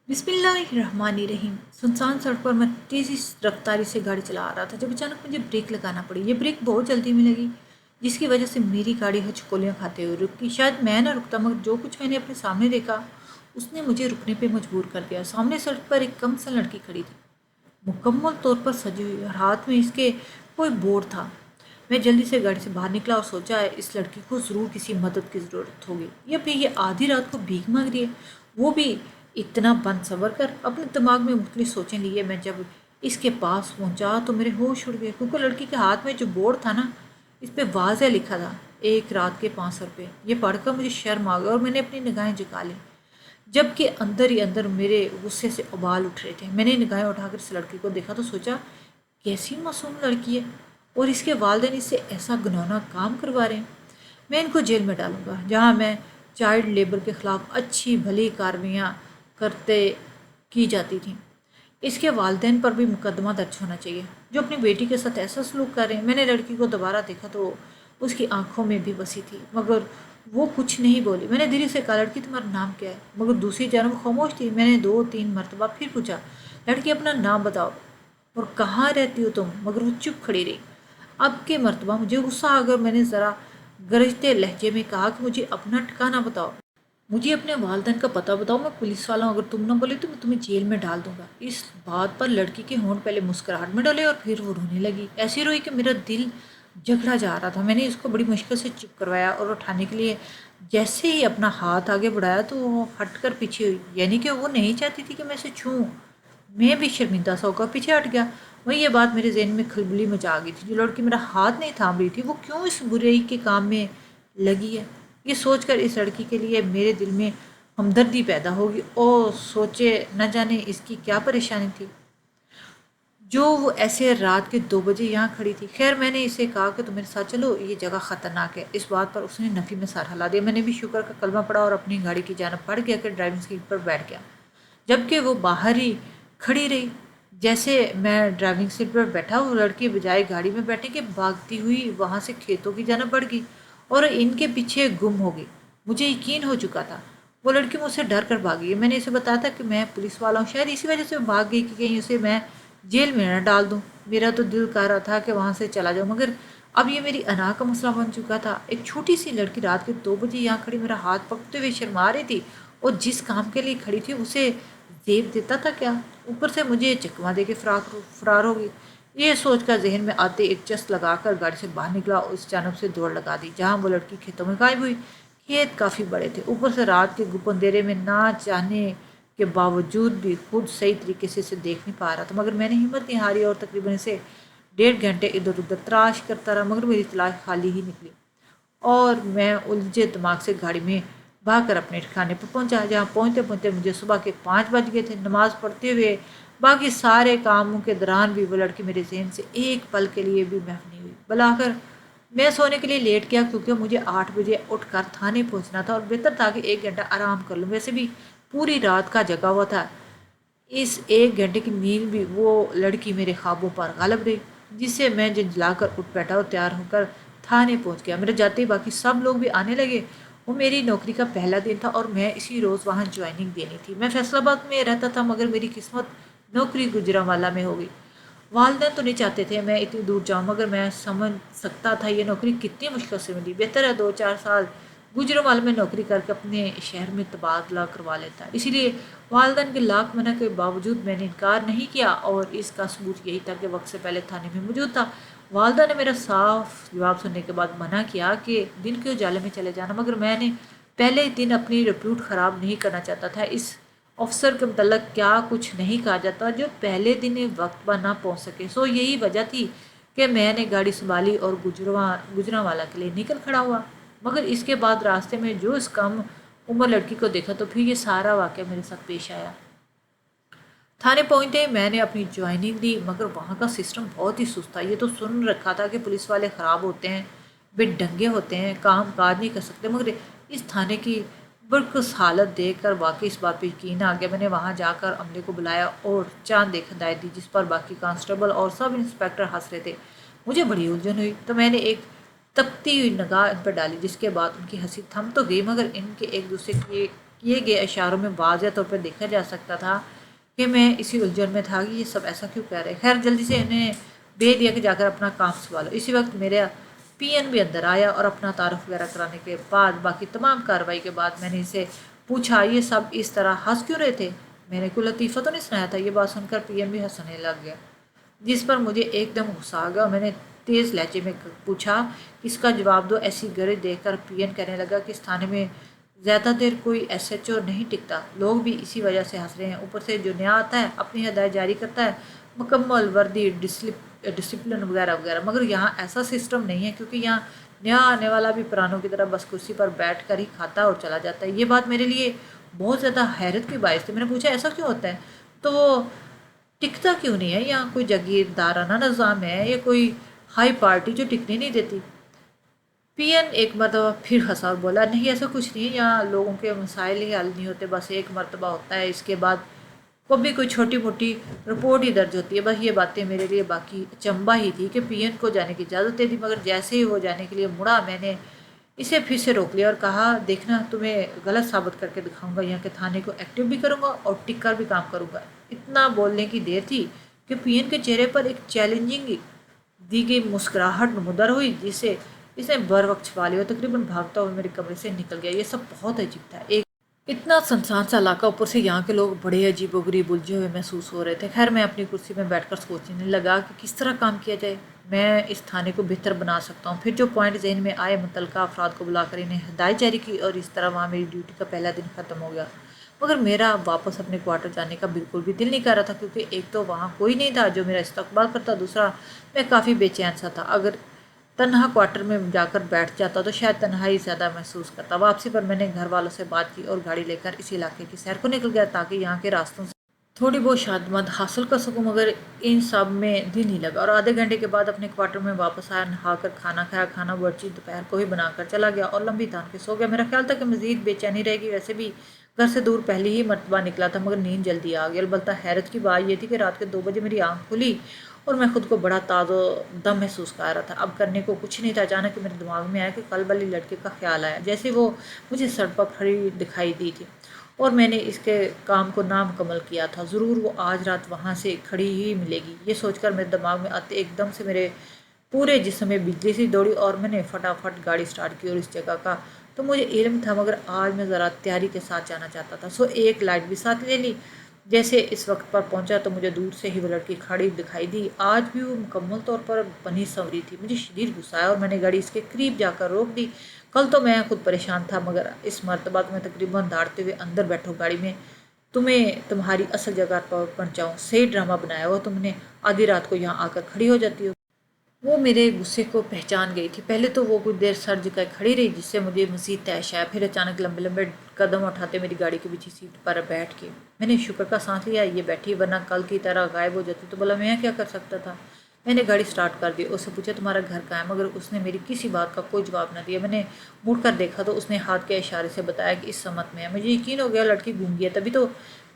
बिस्मिल्लाहिर्रहमानिर्रहीम। सुनसान सड़क पर मैं तेज़ी रफ्तारी से गाड़ी चला रहा था जब अचानक मुझे ब्रेक लगाना पड़ी। ये ब्रेक बहुत जल्दी में लगी, जिसकी वजह से मेरी गाड़ी हचकोलियाँ खाते हुए रुकी। शायद मैं ना रुकता, मगर जो कुछ मैंने अपने सामने देखा उसने मुझे रुकने पे मजबूर कर दिया। सामने सड़क पर एक कम सी लड़की खड़ी थी, मुकम्मल तौर पर सजी हुई, और हाथ में इसके कोई बोर्ड था। मैं जल्दी से गाड़ी से बाहर निकला और सोचा इस लड़की को ज़रूर किसी मदद की ज़रूरत होगी, या फिर ये आधी रात को भीख मांग रही है, वो भी इतना बंद सबर कर। अपने दिमाग में मुख्तलिफ सोचें लिए मैं जब इसके पास पहुंचा तो मेरे होश उड़ गए, क्योंकि लड़की के हाथ में जो बोर्ड था ना, इस पे वाज़ह लिखा था, एक रात के 500 रुपये। ये पढ़कर मुझे शर्म आ गई और मैंने अपनी निगाहें झुका ली, जबकि अंदर ही अंदर मेरे गुस्से से उबाल उठ रहे थे। मैंने निगाहें उठाकर इस लड़की को देखा तो सोचा, कैसी मासूम लड़की है, और इसके वालिदैन इससे ऐसा घिनौना काम करवा रहे हैं। मैं इनको जेल में डालूंगा, जहाँ मैं चाइल्ड लेबर के ख़िलाफ़ अच्छी भली कार्रवाइयाँ करते की जाती थी। इसके वालिदैन पर भी मुकदमा दर्ज होना चाहिए, जो अपनी बेटी के साथ ऐसा सलूक कर रहे हैं। मैंने लड़की को दोबारा देखा तो उसकी आंखों में भी बसी थी, मगर वो कुछ नहीं बोली। मैंने धीरे से कहा, लड़की तुम्हारा नाम क्या है? मगर दूसरी जानब खामोश थी। मैंने 2-3 मरतबा फिर पूछा, लड़की अपना नाम बताओ और कहाँ रहती हो तुम? मगर वो चुप खड़ी रही। अब के मरतबा मुझे गुस्सा आ गया। मैंने ज़रा गरजते लहजे में कहा कि मुझे अपना ठिकाना बताओ, मुझे अपने वालिदैन का पता बताओ, मैं पुलिस वाला हूँ, अगर तुम ना बोले तो मैं तुम्हें जेल में डाल दूंगा। इस बात पर लड़की के होंठ पहले मुस्कुराहट में डले और फिर वो रोने लगी। ऐसी रोई कि मेरा दिल जगड़ा जा रहा था। मैंने इसको बड़ी मुश्किल से चुप करवाया और उठाने के लिए जैसे ही अपना हाथ आगे बढ़ाया तो वो हट कर पीछे हुई, यानी कि वो नहीं चाहती थी कि मैं इसे छूऊं। मैं भी शर्मिंदा सा होकर पीछे हट गया। वही ये बात मेरे जहन में खलबली मचा गई थी, जो लड़की मेरा हाथ नहीं थाम रही थी वो क्यों इस बुराई के काम में लगी है। ये सोचकर इस लड़की के लिए मेरे दिल में हमदर्दी पैदा होगी। ओ सोचे, न जाने इसकी क्या परेशानी थी जो वो ऐसे रात के 2 बजे यहाँ खड़ी थी। खैर, मैंने इसे कहा कि तुम मेरे साथ चलो, ये जगह ख़तरनाक है। इस बात पर उसने नफ़ी में सर हिला दिया। मैंने भी शुक्र का कलमा पड़ा और अपनी गाड़ी की जानब बढ़ गया कि ड्राइविंग सीट पर बैठ गया, जबकि वो बाहर ही खड़ी रही। जैसे मैं ड्राइविंग सीट पर बैठा, वो लड़की बजाय गाड़ी में बैठने के भागती हुई वहाँ से खेतों की जानब बढ़ गई और इनके पीछे गुम हो गई। मुझे यकीन हो चुका था वो लड़की मुझसे डर कर भागी है। मैंने इसे बताया था कि मैं पुलिस वाला हूँ, शायद इसी वजह से वो भाग गई कि कहीं उसे मैं जेल में न डाल दूँ। मेरा तो दिल कर रहा था कि वहाँ से चला जाऊँ, मगर अब ये मेरी अना का मसला बन चुका था। एक छोटी सी लड़की रात के 2 बजे यहाँ खड़ी मेरा हाथ पकड़ते हुए शर्मा रही थी, और जिस काम के लिए खड़ी थी उसे जेब देता था क्या? ऊपर से मुझे चकमा दे के फरार हो गई। ये सोचकर जहन में आते एक चस्त लगाकर गाड़ी से बाहर निकला और उस जानब से दौड़ लगा दी जहाँ वो लड़की खेतों में गायब हुई। खेत काफ़ी बड़े थे, ऊपर से रात के गुप अंधेरे में ना चाहने के बावजूद भी खुद सही तरीके से इसे देख नहीं पा रहा था। मगर मैंने हिम्मत नहीं हारी और तकरीबन इसे 1.5 घंटे इधर उधर तलाश करता रहा, मगर मेरी तलाश खाली ही निकली और मैं उलझे दिमाग से गाड़ी में भागकर अपने ठिकाने पर पहुंचा, जहाँ पहुंचते पहुंचते मुझे सुबह के 5 बज गए थे। नमाज पढ़ते हुए बाकी सारे कामों के दौरान भी वो लड़की मेरे जहन से एक पल के लिए भी महव नहीं हुई। बुलाकर मैं सोने के लिए लेट गया, क्योंकि मुझे 8 बजे उठकर थाने पहुंचना था और बेहतर था कि 1 घंटा आराम कर लूँ। वैसे भी पूरी रात का जगा हुआ था। इस 1 घंटे की नींद भी वो लड़की मेरे ख्वाबों पर गालिब रही, जिससे मैं झंझलाकर उठ बैठा और तैयार होकर थाने पहुंच गया। मेरे जाते ही बाकी सब लोग भी आने लगे। वो मेरी नौकरी का पहला दिन था और मैं इसी रोज़ वहाँ ज्वाइनिंग देनी थी। मैं फैसलाबाद में रहता था, मगर मेरी किस्मत नौकरी गुजरांवाला में हो गई। वालिदैन तो नहीं चाहते थे मैं इतनी दूर जाऊँ, मगर मैं समझ सकता था ये नौकरी कितनी मुश्किल से मिली। बेहतर है 2-4 साल गुजरांवाला में नौकरी करके अपने शहर में तबादला करवा लेता। इसीलिए वालिदैन के लाख मना के बावजूद मैंने इनकार नहीं किया, और इसका सबूत यही था कि वक्त से पहले थाने में मौजूद था। वालदा ने मेरा साफ जवाब सुनने के बाद मना किया कि दिन के उजाले में चले जाना, मगर मैंने पहले ही दिन अपनी रिप्यूट ख़राब नहीं करना चाहता था। इस अफसर के मतलब क्या कुछ नहीं कहा जाता जो पहले दिन वक्त पर ना पहुंच सके। सो यही वजह थी कि मैंने गाड़ी संभाली और गुजरांवाला के लिए निकल खड़ा हुआ। मगर इसके बाद रास्ते में जो इस कम उम्र लड़की को देखा तो फिर ये सारा वाक़या मेरे साथ पेश आया। थाने पहुंचते ही मैंने अपनी ज्वाइनिंग दी, मगर वहाँ का सिस्टम बहुत ही सुस्त था। ये तो सुन रखा था कि पुलिस वाले ख़राब होते हैं, बेढंगे होते हैं, काम काज नहीं कर सकते, मगर इस थाने की बरकस हालत देख कर वाकई इस बात पर यकीन आ गया। मैंने वहाँ जाकर अमले को बुलाया और चांद एक हदायत दी, जिस पर बाकी कांस्टेबल और सब इंस्पेक्टर हंस रहे थे। मुझे बड़ी उलझन हुई, तो मैंने एक तपती हुई निगाह इन पर डाली, जिसके बाद उनकी हंसी थम तो गई, मगर इनके एक दूसरे की کیے گئے اشاروں میں واضح طور پر دیکھا جا سکتا تھا کہ میں اسی الجھن میں تھا کہ یہ سب ایسا کیوں کہہ رہے. خیر جلدی سے انہیں بھیج دیا کہ جا کر اپنا کام سنبھالو. اسی وقت میرا پی این بھی اندر آیا اور اپنا تعارف وغیرہ کرانے کے بعد باقی تمام کارروائی کے بعد میں نے اسے پوچھا یہ سب اس طرح ہنس کیوں رہے تھے. میں نے کوئی لطیفہ تو نہیں سنایا تھا. یہ بات سن کر پی این بھی ہنسنے لگ گیا جس پر مجھے ایک دم غصہ آ گیا. میں نے تیز لہجے میں پوچھا اس کا جواب دو. ایسی گرج دیکھ کر پی این کہنے لگا کہ اس تھانے میں زیادہ دیر کوئی ایس ایچ او نہیں ٹکتا. لوگ بھی اسی وجہ سے ہنس رہے ہیں. اوپر سے جو نیا آتا ہے اپنی ہدایت جاری کرتا ہے مکمل وردی ڈسپلن وغیرہ وغیرہ. مگر یہاں ایسا سسٹم نہیں ہے کیونکہ یہاں نیا آنے والا بھی پرانوں کی طرح بس کرسی پر بیٹھ کر ہی کھاتا اور چلا جاتا ہے. یہ بات میرے لیے بہت زیادہ حیرت کی باعث تھی. میں نے پوچھا ایسا کیوں ہوتا ہے تو وہ ٹکتا کیوں نہیں ہے؟ یہاں کوئی جاگیردارانہ نظام ہے یا کوئی ہائی پارٹی جو ٹکنے نہیں دیتی؟ پی این ایک مرتبہ پھر ہنسا اور بولا نہیں ایسا کچھ نہیں ہے. یہاں لوگوں کے مسائل ہی حل نہیں ہوتے. بس ایک مرتبہ ہوتا ہے اس کے بعد کبھی کوئی چھوٹی موٹی رپورٹ ہی درج ہوتی ہے. بس یہ باتیں میرے لیے باقی اچنبھا ہی تھی کہ پی این کو جانے کی اجازت دے دی. مگر جیسے ہی وہ جانے کے لیے مڑا میں نے اسے پھر سے روک لیا اور کہا دیکھنا تمہیں غلط ثابت کر کے دکھاؤں گا. یہاں کے تھانے کو ایکٹیو بھی کروں گا اور ٹک کر بھی کام کروں گا. اتنا بولنے کی دیر تھی کہ پی این کے چہرے پر ایک چیلنجنگ دی گئی مسکراہٹ نمودار ہوئی جسے اس نے بر وقت چھپا لیا اور تقریباً بھاگتا ہوا میرے کمرے سے نکل گیا. یہ سب بہت عجیب تھا. ایک اتنا سنسان سا علاقہ اوپر سے یہاں کے لوگ بڑے عجیب و غریب الجھے ہوئے محسوس ہو رہے تھے. خیر میں اپنی کرسی میں بیٹھ کر سوچنے لگا کہ کس طرح کام کیا جائے. میں اس تھانے کو بہتر بنا سکتا ہوں. پھر جو پوائنٹ ذہن میں آئے متعلقہ افراد کو بلا کر انہیں ہدایت جاری کی اور اس طرح وہاں میری ڈیوٹی کا پہلا دن ختم ہو گیا. مگر میرا واپس اپنے کوارٹر جانے کا بالکل بھی دل نہیں کر رہا تھا کیونکہ ایک تو وہاں کوئی نہیں تھا جو میرا استقبال کرتا. دوسرا میں کافی بے چین سا تھا. اگر تنہا کوارٹر میں جا کر بیٹھ جاتا تو شاید تنہائی زیادہ محسوس کرتا. واپسی پر میں نے گھر والوں سے بات کی اور گاڑی لے کر اس علاقے کی سیر کو نکل گیا تاکہ یہاں کے راستوں سے تھوڑی بہت شادمت حاصل کر سکوں. مگر ان سب میں دل نہیں لگا اور آدھے گھنٹے کے بعد اپنے کوارٹر میں واپس آیا. نہا کر کھانا کھایا. کھانا برچی دوپہر کو ہی بنا کر چلا گیا اور لمبی تان کے سو گیا. میرا خیال تھا کہ مزید بے چینی رہے گی. ویسے بھی گھر سے دور پہلی ہی مرتبہ نکلا تھا مگر نیند جلدی آ گئی. البتہ حیرت کی بات یہ تھی کہ رات کے 2 بجے میری آنکھ کھلی اور میں خود کو بڑا تازہ دم محسوس کر رہا تھا. اب کرنے کو کچھ نہیں تھا. اچانک میرے دماغ میں آیا کہ کل والی لڑکے کا خیال آیا جیسے وہ مجھے سڑک پر کھڑی دکھائی دی تھی اور میں نے اس کے کام کو نامکمل کیا تھا. ضرور وہ آج رات وہاں سے کھڑی ہی ملے گی. یہ سوچ کر میرے دماغ میں آتے ایک دم سے میرے پورے جسم میں بجلی سی دوڑی اور میں نے فٹافٹ گاڑی سٹارٹ کی. اور اس جگہ کا تو مجھے علم تھا مگر آج میں ذرا تیاری کے ساتھ جانا چاہتا تھا. سو ایک لائٹ بھی ساتھ لے لی. جیسے اس وقت پر پہنچا تو مجھے دور سے ہی وہ لڑکی کھڑی دکھائی دی. آج بھی وہ مکمل طور پر بنی سنوری تھی. مجھے شدید غصہ آیا اور میں نے گاڑی اس کے قریب جا کر روک دی. کل تو میں خود پریشان تھا مگر اس مرتبہ تمہیں تقریباً دھاڑتے ہوئے اندر بیٹھو گاڑی میں تمہیں تمہاری اصل جگہ پر پہنچاؤں. صحیح ڈرامہ بنایا ہوا تم نے. آدھی رات کو یہاں آ کر کھڑی ہو جاتی ہو. وہ میرے غصے کو پہچان گئی تھی. پہلے تو وہ کچھ دیر سر جھکائے کھڑی رہی جس سے مجھے مزید تیش آیا. پھر اچانک لمبے لمبے قدم اٹھاتے میری گاڑی کی پیچھے سیٹ پر بیٹھ کے میں نے شکر کا سانس لیا. یہ بیٹھی ورنہ کل کی طرح غائب ہو جاتی تو بولا میں کیا کر سکتا تھا. میں نے گاڑی سٹارٹ کر دی. اس سے پوچھا تمہارا گھر کہاں ہے مگر اس نے میری کسی بات کا کوئی جواب نہ دیا. میں نے مڑ کر دیکھا تو اس نے ہاتھ کے اشارے سے بتایا کہ اس سمت میں ہے. مجھے یقین ہو گیا لڑکی گونگی ہے. تبھی تو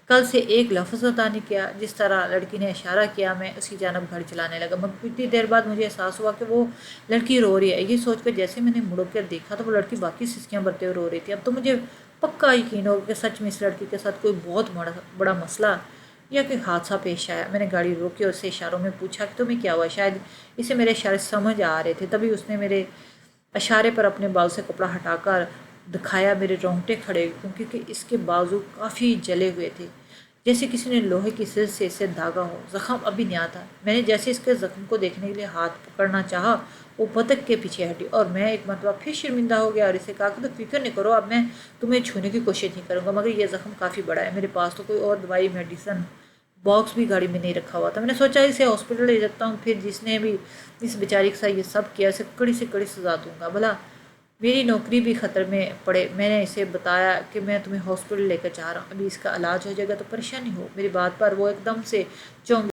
کل سے ایک لفظ ادا نہیں کیا. جس طرح لڑکی نے اشارہ کیا میں اسی جانب گاڑی چلانے لگا. مگر اتنی دیر بعد مجھے احساس ہوا کہ وہ لڑکی رو رہی ہے. یہ سوچ کر جیسے میں نے مڑ کر دیکھا تو وہ لڑکی باقی سسکیاں بھرتے ہوئے رو رہی تھی. اب تو مجھے پکا یقین ہو کہ سچ میں اس لڑکی کے ساتھ کوئی بہت بڑا مسئلہ یا کہ حادثہ پیش آیا. میں نے گاڑی روکی اور اسے اشاروں میں پوچھا کہ تمہیں کیا ہوا. شاید اسے میرے اشارے سمجھ آ رہے تھے. تبھی اس نے میرے اشارے پر اپنے بال سے کپڑا ہٹا کر دکھایا. میرے رونگٹے کھڑے کیونکہ اس کے بازو کافی جلے ہوئے تھے جیسے کسی نے لوہے کی سل سے اسے داغا ہو. زخم ابھی نیا تھا. میں نے جیسے اس کے زخم کو دیکھنے کے لیے ہاتھ پکڑنا چاہا وہ بطخ کے پیچھے ہٹی اور میں ایک مرتبہ پھر شرمندہ ہو گیا اور اسے کہا کہ تو فکر نہیں کرو اب میں تمہیں چھونے کی کوشش نہیں کروں گا. مگر یہ زخم کافی بڑا ہے. میرے پاس تو کوئی اور دوائی میڈیسن باکس بھی گاڑی میں نہیں رکھا ہوا تھا. میں نے سوچا اسے ہاسپٹل لے جاتا ہوں. پھر جس نے بھی اس بیچاری کے ساتھ یہ سب کیا اسے کڑی سے کڑی سزا دوں گا. بھلا میری نوکری بھی خطرے میں پڑے. میں نے اسے بتایا کہ میں تمہیں ہاسپٹل لے کر جا رہا ہوں. ابھی اس کا علاج ہو جائے گا تو پریشانی ہو. میری بات پر وہ ایک دم سے چونک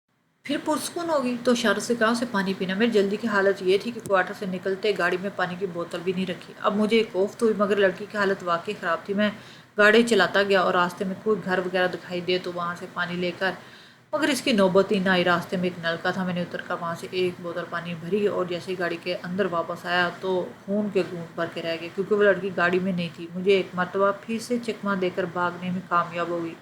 پھر پرسکون ہوگی تو اشاروں سے کہا اسے پانی پینا. میری جلدی کی حالت یہ تھی کہ کوارٹر سے نکلتے گاڑی میں پانی کی بوتل بھی نہیں رکھی. اب مجھے کوفت ہوئی مگر لڑکی کی حالت واقعی خراب تھی. میں گاڑی چلاتا گیا اور راستے میں کوئی گھر وغیرہ دکھائی دے تو وہاں سے پانی لے کر मगर इसकी नौबत ही ना आई। रास्ते में एक नलका था, मैंने उतर कर वहाँ से एक बोतल पानी भरी और जैसे ही गाड़ी के अंदर वापस आया तो खून के घूंट भर के रह गए, क्योंकि वो लड़की गाड़ी में नहीं थी। मुझे एक मरतबा फिर से चकमा देकर भागने में कामयाब हो गई।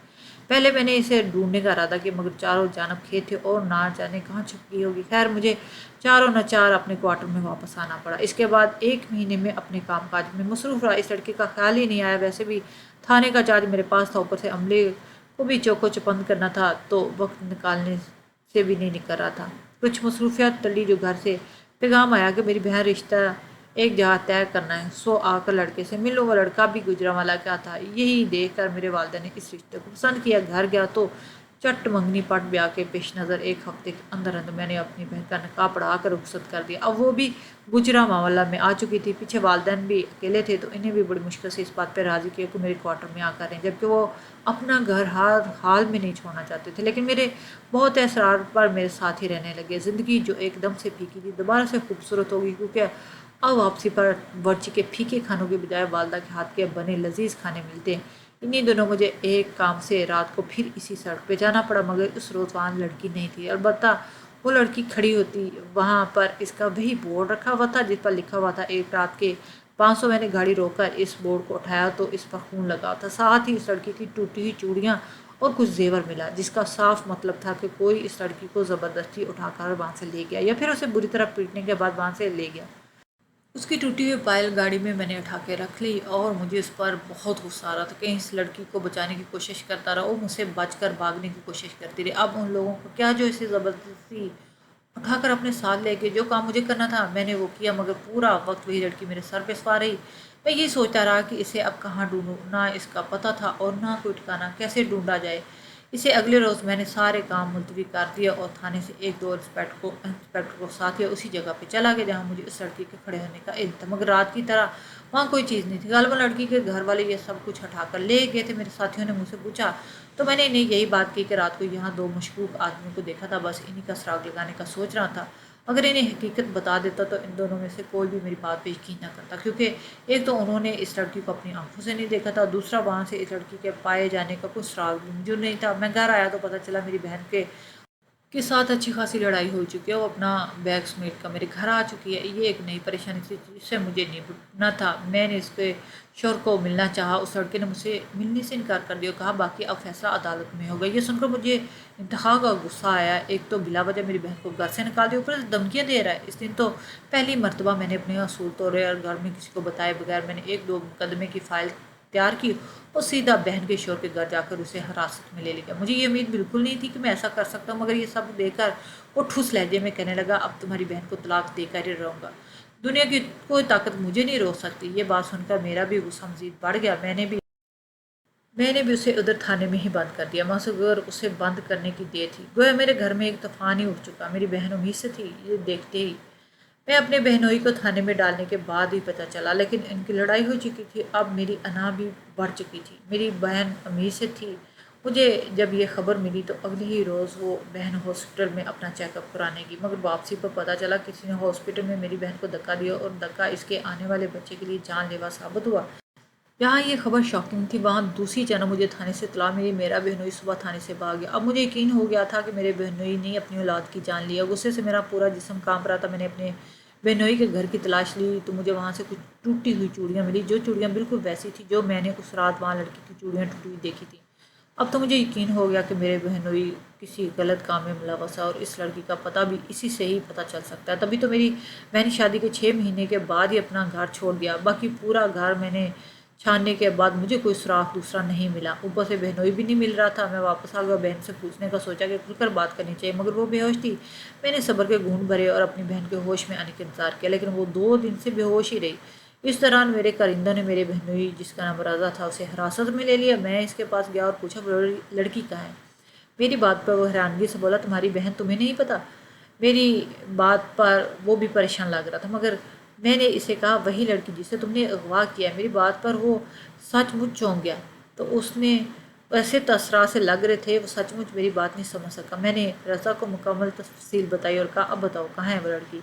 पहले मैंने इसे ढूंढने का इरादा किया, मगर चारों जानब खेत थे और ना जाने कहाँ छुप गई होगी। खैर, मुझे चारों न चार अपने क्वार्टर में वापस आना पड़ा। इसके बाद 1 महीने में अपने कामकाज में मसरूफ रहा। इस लड़के का ख्याल ही नहीं आया। वैसे भी थाने का चार्ज मेरे पास था, ऊपर से अमले को भी चौको चौबंद करना था, तो वक्त निकालने से भी नहीं निकल रहा था। कुछ मसरूफियात टली, जो घर से पैगाम आया कि मेरी बहन रिश्ता एक जगह तय करना है, सो आकर लड़के से मिलो। वो लड़का भी गुजरांवाला क्या था, यही देख कर मेरे वालिदा ने इस रिश्ते को पसंद किया। घर गया तो चट मंगनी पट ब्याह के पेश नज़र 1 हफ्ते के अंदर अंदर मैंने अपनी बहन का निकाह पढ़ा कर रुखसत कर दिया। अब वो भी गुजरांवाला में आ चुकी थी। पीछे वालिदैन भी अकेले थे, तो इन्हें भी बड़ी मुश्किल से इस बात पर राज़ी किया कि मेरे क्वार्टर में आकर रहें, जबकि वो अपना घर हाल में नहीं छोड़ना चाहते थे। लेकिन मेरे बहुत असरार पर मेरे साथ ही रहने लगे। ज़िंदगी जो एकदम से फीकी थी दोबारा से खूबसूरत होगी, क्योंकि अब वापसी पर बर्ची के फीके खानों के बजाय वालदा के हाथ के बने लजीज खाने मिलते हैं। इन्हीं दिनों मुझे एक काम से रात को फिर इसी सड़क पे जाना पड़ा, मगर उस रोज़ वहाँ लड़की नहीं थी। अलबत्ता वो लड़की खड़ी होती, वहाँ पर इसका वही बोर्ड रखा हुआ था जिस पर लिखा हुआ था 1 रात के 500। मैंने गाड़ी रोककर इस बोर्ड को उठाया तो इस पर खून लगा था। साथ ही इस लड़की की टूटी हुई चूड़ियाँ और कुछ जेवर मिला, जिसका साफ मतलब था कि कोई इस लड़की को ज़बरदस्ती उठाकर वहाँ से ले गया, या फिर उसे बुरी तरह पीटने के बाद वहाँ से ले गया। उसकी टूटी हुई पायल गाड़ी में मैंने उठा के रख ली और मुझे इस पर बहुत गुस्सा आ रहा था। कहीं इस लड़की को बचाने की कोशिश करता रहा, वो मुझसे बचकर भागने की कोशिश करती रही। अब उन लोगों को क्या जो इसे ज़बरदस्ती उठाकर अपने साथ ले गए। जो काम मुझे करना था मैंने वो किया, मगर पूरा वक्त वही लड़की मेरे सर पे सवार रही। मैं ये सोचता रहा कि इसे अब कहाँ ढूंढूं। ना इसका पता था और ना कोई ठिकाना, कैसे ढूंढा जाए इसे। अगले रोज़ मैंने सारे काम मुलतवी कर दिया और थाने से 1-2 इंस्पेक्टर को साथ या उसी जगह पे चला गया जहाँ मुझे उस लड़की के खड़े होने का इल्म था। मगर रात की तरह वहाँ कोई चीज़ नहीं थी। गालिबा लड़की के घर वाले ये सब कुछ हटाकर ले गए थे। मेरे साथियों ने मुझसे पूछा तो मैंने इन्हें यही बात की कि रात को यहाँ 2 मशकूक आदमियों को देखा था, बस इन्हीं का सुराग लगाने का सोच रहा था। अगर इन्हें हकीकत बता देता तो इन दोनों में से कोई भी मेरी बात पे यकीन ना करता, क्योंकि एक तो उन्होंने इस लड़की को अपनी आंखों से नहीं देखा था, दूसरा वहाँ से इस लड़की के पाए जाने का कोई सुराग भी मौजूद नहीं था। मैं घर आया तो पता चला मेरी बहन के साथ अच्छी खासी लड़ाई हो चुकी है। वो अपना बैग समेट कर मेरे घर आ चुकी है। ये एक नई परेशानी थी जिससे मुझे निपटना था। मैंने इसके शोर को मिलना चाहा, उस लड़के ने मुझसे मिलने से इनकार कर दिया, कहा बाकी अब फैसला अदालत में होगा। ये सुनकर मुझे इंतहा का गुस्सा आया। एक तो बिला वजह मेरी बहन को घर से निकाल दिया, ऊपर से धमकियाँ दे रहा है। इस दिन तो पहली मरतबा मैंने अपने असूल तोड़े और घर में किसी को बताए बगैर मैंने 1-2 मुकदमे की फ़ाइल तैयार की और सीधा बहन के शोर के घर जाकर उसे हिरासत में ले लिया। मुझे ये उम्मीद बिल्कुल नहीं थी कि मैं ऐसा कर सकता हूँ, मगर ये सब देखकर वो ठुस लहजे में कहने लगा, अब तुम्हारी बहन को तलाक देकर ही रहूँगा। दुनिया की कोई ताकत मुझे नहीं रोक सकती। ये बात सुनकर मेरा भी गुस्सा मजीद बढ़ गया। मैंने भी उसे उधर थाने में ही बंद कर दिया। मगर उसे बंद करने की देर थी, गोया मेरे घर में एक तूफान ही उठ चुका। मेरी बहन उम्मीद से थी, ये देखते ही मैं अपने बहनोई को थाने में डालने के बाद ही पता चला, लेकिन इनकी लड़ाई हो चुकी थी। अब मेरी अना भी बढ़ चुकी थी। मेरी बहन अमीर से थी। मुझे जब ये खबर मिली तो अगले ही रोज़ वो बहन हॉस्पिटल में अपना चेकअप कराने की, मगर वापसी पर पता चला किसी ने हॉस्पिटल में मेरी बहन को धक्का दिया और धक्का इसके आने वाले बच्चे के लिए जानलेवा साबित हुआ। यहाँ ये खबर शॉकिंग थी, वहाँ दूसरी जगह मुझे थाने से इत्तला मिली। मेरा बहनोई सुबह थाने से भाग गया। अब मुझे यकीन हो गया था कि मेरे बहनोई ने अपनी औलाद की जान लिया। गुस्से से मेरा पूरा जिस्म कांप रहा था। मैंने अपने बहनोई के घर की तलाश ली तो मुझे वहाँ से कुछ टूटी हुई चूड़ियाँ मिली, जो चूड़ियाँ बिल्कुल वैसी थी जो मैंने उस रात वहाँ लड़की की चूड़ियाँ टूटी हुई देखी थी। अब तो मुझे यकीन हो गया कि मेरे बहनोई किसी गलत काम में मुलव्वस है और इस लड़की का पता भी इसी से ही पता चल सकता है। तभी तो मेरी मैंने शादी के 6 महीने के बाद ही अपना घर छोड़ दिया। बाकी पूरा घर मैंने छानने के बाद मुझे कोई सुराख दूसरा नहीं मिला। ऊपर से बहनोई भी नहीं मिल रहा था। मैं वापस आ गया। बहन से पूछने का सोचा कि खुलकर बात करनी चाहिए, मगर वो बेहोश थी। मैंने सब्र के घूंट भरे और अपनी बहन के होश में आने का इंतजार किया, लेकिन वो 2 दिन से बेहोश ही रही। इस दौरान मेरे कारिंदा ने मेरे बहनोई, जिसका नाम राजा था, उसे हिरासत में ले लिया। मैं इसके पास गया और पूछा लड़की कहाँ है। मेरी बात पर वो हैरानगी से बोला, तुम्हारी बहन तुम्हें नहीं पता। मेरी बात पर वो भी परेशान लग रहा था, मगर मैंने इसे कहा वही लड़की जिसे तुमने अगवा किया है। मेरी बात पर वो सचमुच चौंक गया। तो उसने वैसे तसरा से लग रहे थे, वो सचमुच मेरी बात नहीं समझ सका। मैंने रज़ा को मुकम्मल तफसील बताई और कहा अब बताओ कहाँ है वो लड़की।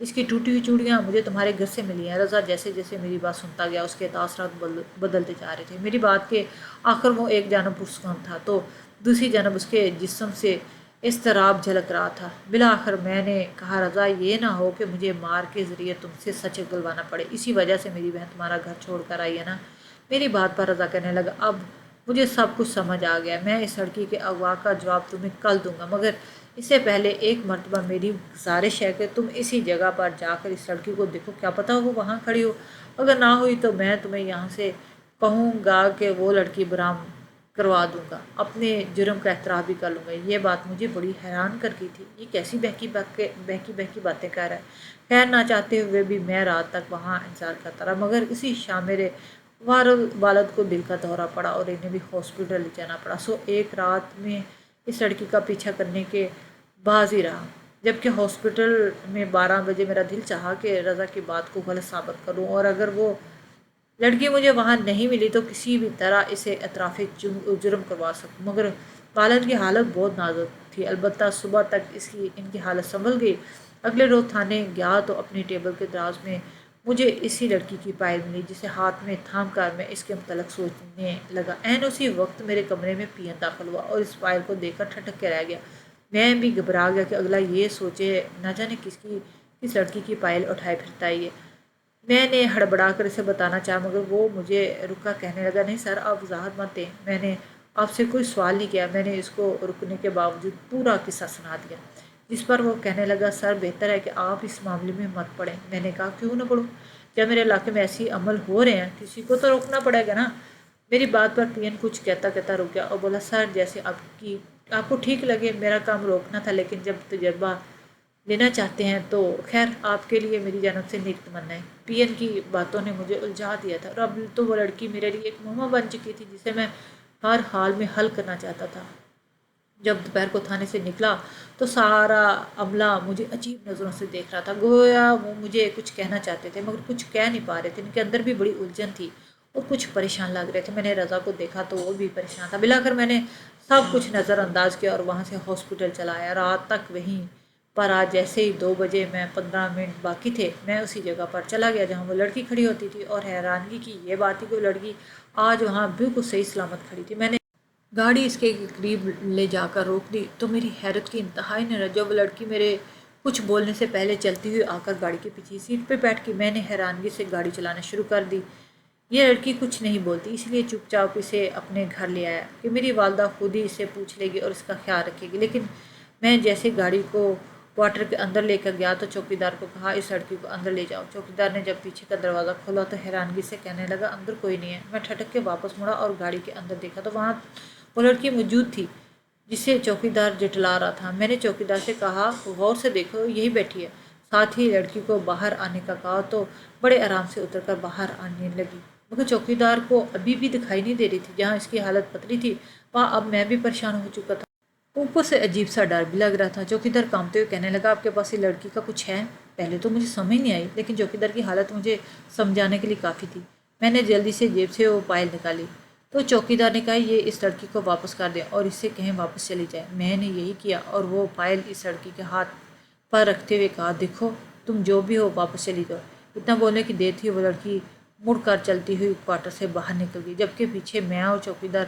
इसकी टूटी हुई चूड़ियाँ मुझे तुम्हारे घर से मिली हैं। रज़ा जैसे जैसे मेरी बात सुनता गया उसके तासरात बदलते जा रहे थे। मेरी बात के आखिर वो एक जानब पुरसुकून था तो दूसरी जानब उसके जिस्म से اضطراب جھلک رہا تھا۔ بالآخر میں نے کہا رضا یہ نہ ہو کہ مجھے مار کے ذریعے تم سے سچ اگلوانا پڑے، اسی وجہ سے میری بہن تمہارا گھر چھوڑ کر آئی ہے نا؟ میری بات پر رضا کہنے لگا اب مجھے سب کچھ سمجھ آ گیا، میں اس لڑکی کے اغوا کا جواب تمہیں کل دوں گا، مگر اس سے پہلے ایک مرتبہ میری گزارش ہے کہ تم اسی جگہ پر جا کر اس لڑکی کو دیکھو، کیا پتہ وہ وہاں کھڑی ہو، اگر نہ ہوئی تو میں تمہیں یہاں سے کہوں گا کہ وہ لڑکی برآمد کروا دوں گا، اپنے جرم کا اعتراف بھی کر لوں گا۔ یہ بات مجھے بڑی حیران کر گئی تھی، یہ کیسی بہکی باتیں کر رہا ہے۔ خیر نہ چاہتے ہوئے بھی میں رات تک وہاں انتظار کرتا رہا، مگر اسی شام میرے والد کو دل کا دورہ پڑا اور انہیں بھی ہاسپٹل لے جانا پڑا، سو ایک رات میں اس لڑکی کا پیچھا کرنے کے باز ہی رہا، جبکہ ہاسپٹل میں 12 بجے میرا دل چاہا کہ رضا کی بات کو غلط ثابت کروں، اور اگر وہ لڑکی مجھے وہاں نہیں ملی تو کسی بھی طرح اسے اعتراف جرم کروا سکوں، مگر والد کی حالت بہت نازک تھی، البتہ صبح تک ان کی حالت سنبھل گئی۔ اگلے روز تھانے گیا تو اپنی ٹیبل کے دراز میں مجھے اسی لڑکی کی فائل ملی، جسے ہاتھ میں تھام کر میں اس کے متعلق سوچنے لگا۔ عین اسی وقت میرے کمرے میں پین داخل ہوا اور اس فائل کو دیکھ کر ٹھٹک کے رہ گیا۔ میں بھی گھبرا گیا کہ اگلا یہ سوچے نہ جانے کس لڑکی کی فائل اٹھائے پھرتا ہے یہ۔ میں نے ہڑبڑا کر اسے بتانا چاہا، مگر وہ مجھے رکا کہنے لگا نہیں سر، آپ وضاحت مت دیں، میں نے آپ سے کوئی سوال نہیں کیا۔ میں نے اس کو رکنے کے باوجود پورا قصہ سنا دیا، جس پر وہ کہنے لگا سر بہتر ہے کہ آپ اس معاملے میں مت پڑیں۔ میں نے کہا کیوں نہ پڑھوں، جب میرے علاقے میں ایسی عمل ہو رہے ہیں کسی کو تو روکنا پڑے گا نا۔ میری بات پر پین کچھ کہتا رک گیا اور بولا سر جیسے آپ کو ٹھیک لگے، میرا کام روکنا تھا، لیکن جب تجربہ لینا چاہتے ہیں تو خیر آپ کے لیے میری جانب سے نیک تمنا ہے۔ پی این کی باتوں نے مجھے الجھا دیا تھا، اور اب تو وہ لڑکی میرے لیے ایک مہمہ بن چکی تھی جسے میں ہر حال میں حل کرنا چاہتا تھا۔ جب دوپہر کو تھانے سے نکلا تو سارا عملہ مجھے عجیب نظروں سے دیکھ رہا تھا، گویا وہ مجھے کچھ کہنا چاہتے تھے مگر کچھ کہہ نہیں پا رہے تھے، ان کے اندر بھی بڑی الجھن تھی اور کچھ پریشان لگ رہے تھے۔ میں نے رضا کو دیکھا تو وہ بھی پریشان تھا۔ بالآخر میں نے سب کچھ نظر انداز کیا اور وہاں سے ہاسپٹل چلا آیا۔ رات تک وہیں پر آج جیسے ہی 2 بجے میں 15 منٹ باقی تھے، میں اسی جگہ پر چلا گیا جہاں وہ لڑکی کھڑی ہوتی تھی، اور حیرانگی کی یہ بات تھی کہ وہ لڑکی آج وہاں بالکل صحیح سلامت کھڑی تھی۔ میں نے گاڑی اس کے قریب لے جا کر روک دی تو میری حیرت کی انتہائی نہ رہی جب وہ لڑکی میرے کچھ بولنے سے پہلے چلتی ہوئی آ کر گاڑی کے پیچھے سیٹ پہ بیٹھ گئی۔ میں نے حیرانگی سے گاڑی چلانا شروع کر دی۔ یہ لڑکی کچھ نہیں بولتی، اس لیے چپ چاپ اسے اپنے گھر لے آیا کہ میری والدہ خود ہی اسے پوچھ لے گی اور اس کا خیال رکھے گی، لیکن میں جیسے گاڑی کو کوارٹر کے اندر لے کر گیا تو چوکیدار کو کہا اس لڑکی کو اندر لے جاؤ۔ چوکیدار نے جب پیچھے کا دروازہ کھولا تو حیرانگی سے کہنے لگا اندر کوئی نہیں ہے۔ میں ٹھٹک کے واپس مڑا اور گاڑی کے اندر دیکھا تو وہاں وہ لڑکی موجود تھی جسے چوکیدار جٹلا رہا تھا۔ میں نے چوکیدار سے کہا غور سے دیکھو یہی بیٹھی ہے، ساتھ ہی لڑکی کو باہر آنے کا کہا تو بڑے آرام سے اتر کر باہر آنے لگی، مگر چوکیدار کو ابھی بھی دکھائی نہیں دے رہی تھی۔ جہاں اس کی حالت پتلی تھی وہاں اب میں بھی پریشان ہو چکا تھا، اوپر سے عجیب سا ڈر بھی لگ رہا تھا۔ چوکیدار کانپتے ہوئے کہنے لگا آپ کے پاس یہ لڑکی کا کچھ ہے؟ پہلے تو مجھے سمجھ نہیں آئی، لیکن چوکیدار کی حالت مجھے سمجھانے کے لیے کافی تھی۔ میں نے جلدی سے جیب سے وہ فائل نکالی تو چوکیدار نے کہا یہ اس لڑکی کو واپس کر دیں اور اس سے کہیں واپس چلی جائے۔ میں نے یہی کیا اور وہ فائل اس لڑکی کے ہاتھ پر رکھتے ہوئے کہا دیکھو تم جو بھی ہو واپس چلی جاؤ۔ اتنا بولنے کی دیر تھی وہ لڑکی مڑ کر چلتی ہوئی کوارٹر سے باہر نکل گئی، جبکہ پیچھے میں اور چوکیدار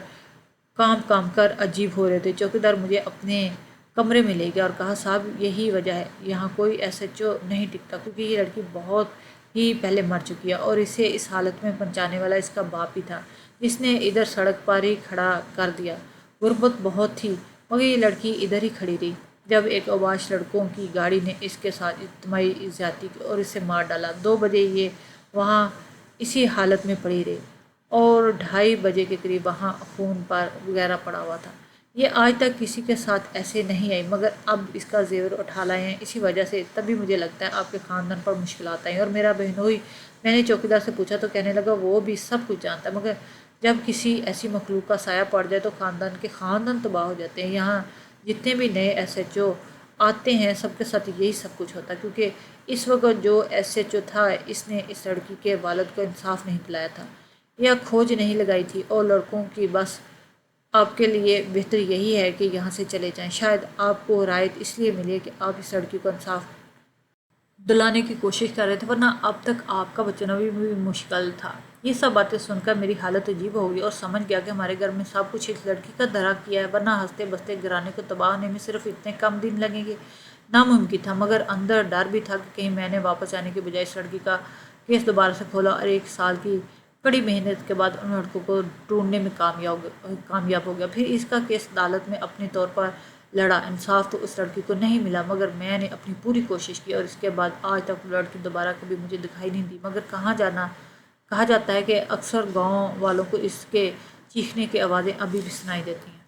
کام کر عجیب ہو رہے تھے۔ چوکیدار مجھے اپنے کمرے میں لے گیا اور کہا صاحب یہی وجہ ہے یہاں کوئی ایس ایچ او نہیں ٹکتا، کیونکہ یہ لڑکی بہت ہی پہلے مر چکی ہے اور اسے اس حالت میں پہنچانے والا اس کا باپ ہی تھا، جس نے ادھر سڑک پر ہی کھڑا کر دیا۔ غربت بہت تھی مگر یہ لڑکی ادھر ہی کھڑی رہی جب ایک اوباش لڑکوں کی گاڑی نے اس کے ساتھ اجتماعی زیادتی کی اور اسے مار ڈالا۔ 2 بجے یہ وہاں اسی حالت میں پڑی رہی اور 2:30 بجے کے قریب وہاں خون پر وغیرہ پڑا ہوا تھا۔ یہ آج تک کسی کے ساتھ ایسے نہیں آئی، مگر اب اس کا زیور اٹھا لائے ہیں، اسی وجہ سے تبھی مجھے لگتا ہے آپ کے خاندان پر مشکلات آئیں اور میرا بہنوئی۔ میں نے چوکیدار سے پوچھا تو کہنے لگا وہ بھی سب کچھ جانتا ہے، مگر جب کسی ایسی مخلوق کا سایہ پڑ جائے تو خاندان تباہ ہو جاتے ہیں۔ یہاں جتنے بھی نئے ایس ایچ او آتے ہیں سب کے ساتھ یہی سب کچھ ہوتا ہے، کیونکہ اس وقت جو ایس ایچ او تھا اس نے اس لڑکی کے والد کو انصاف نہیں دلایا تھا یا کھوج نہیں لگائی تھی، اور لڑکوں کی بس آپ کے لیے بہتر یہی ہے کہ یہاں سے چلے جائیں۔ شاید آپ کو رعایت اس لیے ملی ہے کہ آپ اس لڑکی کو انصاف दिलाने की कोशिश कर रहे थे, वरना अब तक आपका बचना भी मुश्किल था। ये सब बातें सुनकर मेरी हालत अजीब हो गई और समझ गया कि हमारे घर में सब कुछ इस लड़की का धरा किया है, वरना हंसते बसते घराने को तबाह होने में सिर्फ इतने कम दिन लगेंगे नामुमकिन था। मगर अंदर डर भी था कि कहीं मैंने वापस आने के बजाय इस लड़की का केस दोबारा से खोला और 1 साल की कड़ी मेहनत के बाद उन लड़कों को ढूंढने में कामयाब हो गया। फिर इसका केस अदालत में अपने तौर पर लड़ा। इंसाफ तो उस लड़की को नहीं मिला, मगर मैंने अपनी पूरी कोशिश की और इसके बाद आज तक वो लड़की दोबारा कभी मुझे दिखाई नहीं दी। मगर कहा जाता है कि अक्सर गांव वालों को इसके चीखने की आवाज़ें अभी भी सुनाई देती हैं।